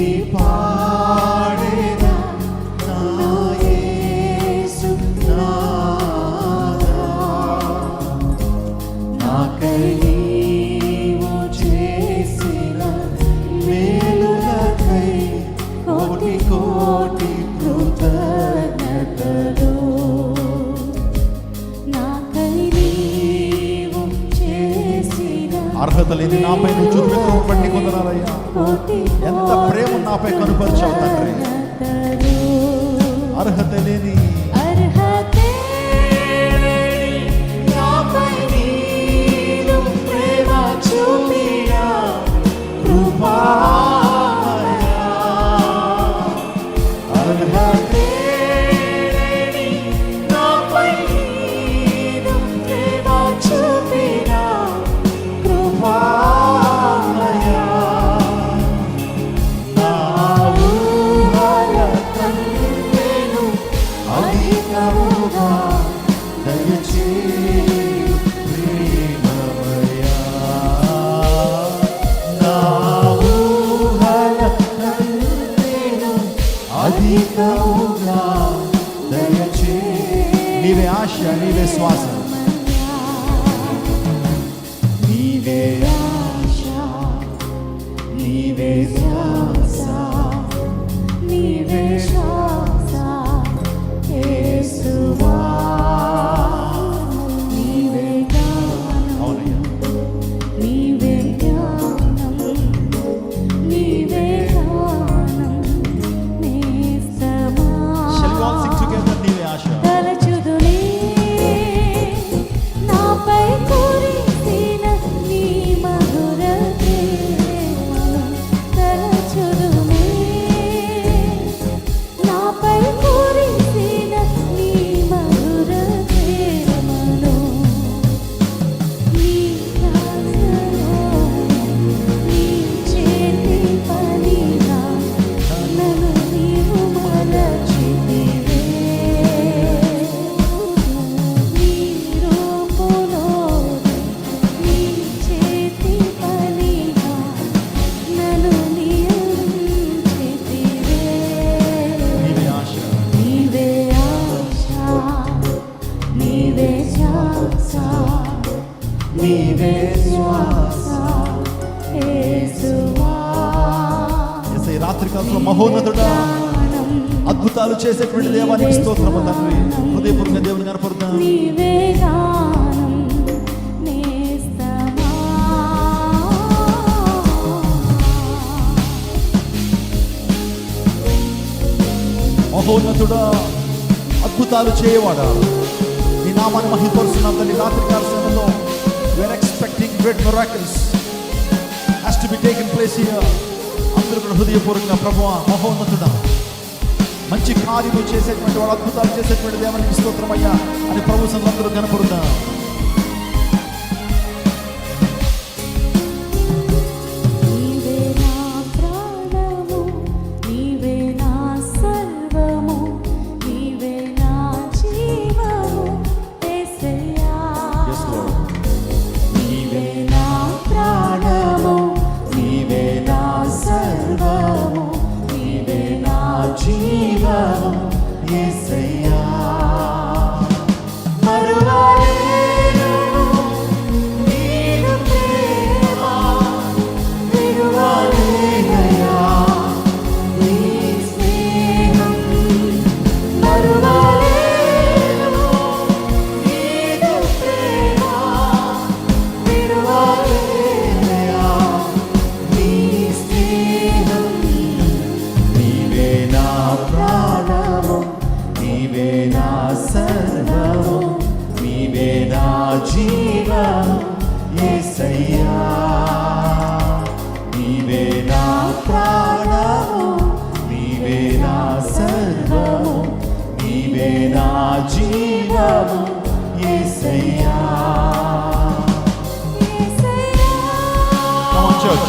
స్తుతి పాడేదా నా యేసు నాదా. నాకై నీవు చేసిన మేలులకై కోటి కోటి కృతజ్ఞతలు. నాకై నీవు చేసిన అర్హత లేని నాపై నువ్వు చూపిన బట్టి కొందనాలయ్యా. ఎంత ప్రేమ నాపై కనుపరిచావు తండ్రి. అర్హత లేని నాపై నీవు ప్రేమ చూపిన కృపామయా. అర్హత లేని నాపై నీవు ప్రేమ చూపిన కృపామయా. నా ఊహల కంటేను అధికముగా దయచేయి ప్రేమమయా. నా ఊహల కంటేను అధికముగా దయచేయి. నీవే ఆశ, నీవే శ్వాస, నీవే ఆశ, నీవే శ్వాస, నీవే శ్వాస యేసువా. నీవే జ్ఞానం, నీవే జ్ఞానం, నీవే జ్ఞానం నేస్తమా. Shall we all sing together? నీవే ఆశ. తలచుదునే నాపై కురిసిన నీ మధుర ప్రేమను. తలచుదునే నాపై కురిసిన నీ మధుర ప్రేమను. నీ దాసలో నీ చేతి పనిగా నన్ను నీవు మలచితివే. నీ రూపులో నీ చేతి పనిగా నన్ను నీవు ఉంచితివే. నీవే ఆశ, నీవే ఆశ, నీవే శ్వాస, నీవే శ్వాస యేసువా. యేసయ్య, రాత్రికాలంలో మహోన్నతుడా, అద్భుతాలు చేసేటువంటి దేవానికి స్తోత్రము తండ్రి. హృదయపూర్వకంగా దేవుని కనపరుద్దాం. నీవే గానం నేస్తమా. మహోన్నతుడా, అద్భుతాలు చేయవాడా, నీ నామాన్ని మహిమపరుస్తున్నాం తండ్రి. రాత్రికాల సమయంలో we are expecting great miracles has to be taken place here. అందరూ కూడా హృదయపూర్వకంగా ప్రభువా, మహోన్నతుడా, మంచి కార్యము చేసేటువంటి వాడు, అద్భుతాలు చేసేటువంటి దేవానికి స్తోత్రమయ్యా అని ప్రభు సన్నిధిలో అందరూ కనపరుద్దాం. నీవే నా ప్రాణము, నీవే నా సర్వము, నీవే నా జీవము యేసయ్యా. నీవే నా ప్రాణము, నీవే నా సర్వము, నీవే నా జీవము యేసయ్యా. మరువలేను నీదు ప్రేమ, విడువలేనయ్యా నీ స్నేహం. మరువలేను నీదు ప్రేమ, విడువలేనయ్యా నీ స్నేహం. నీవే నా ప్రాణము, నీవే నా సర్వము, నీవే నా జీవము యేసయ్యా. నీవే నా ప్రాణము, నీవే నా సర్వము, నీవే నా జీవము యేసయ్యా. Come on, church.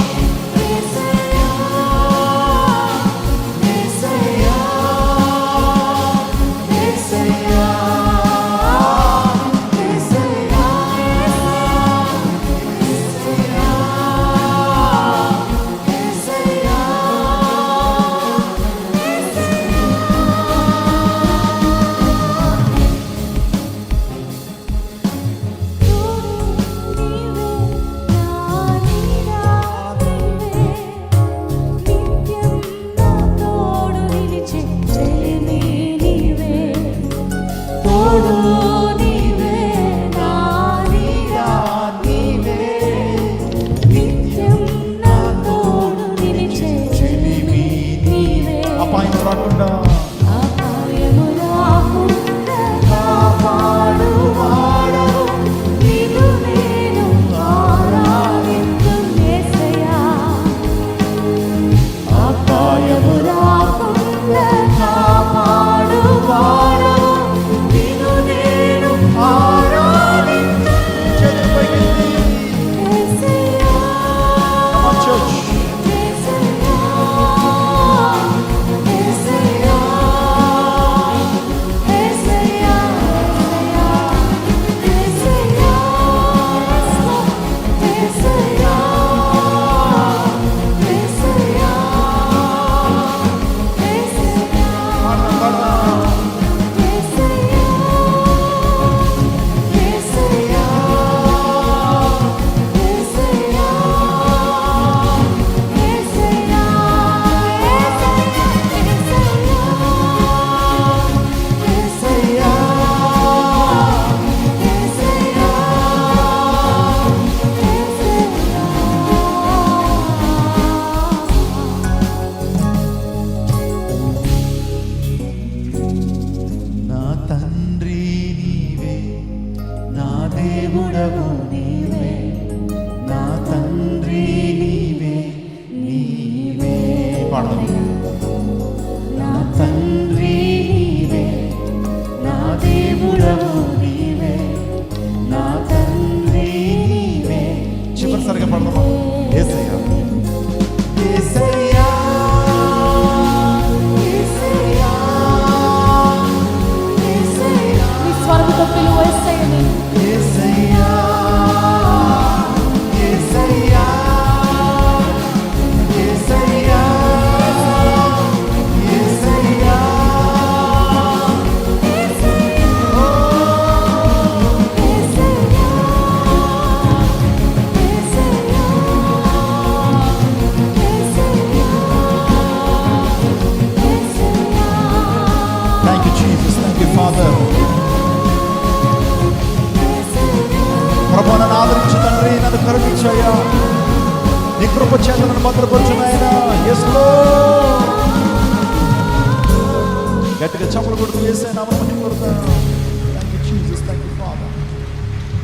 పడదామా? యేసయ్యా యేసయ్యా యేసయ్యా యేసయ్యా నీ స్వరముతో పిలువ యేసయ్యని. యేసయ్యా యేసయ్యా యేసయ్యా యేసయ్యా Thank you, Jesus. Thank you, Father. ప్రభు నన్ను ఆదరించు తండ్రి, నన్ను కరుణించయ్యా. నీ కృప చేత నన్ను భద్రపరచునైనా. Yes, Lord. గట్టిగా చప్పలు కొడుతూ యేసయ్య నామమున మహిమ పడతాం. Thank you, Jesus. Thank you.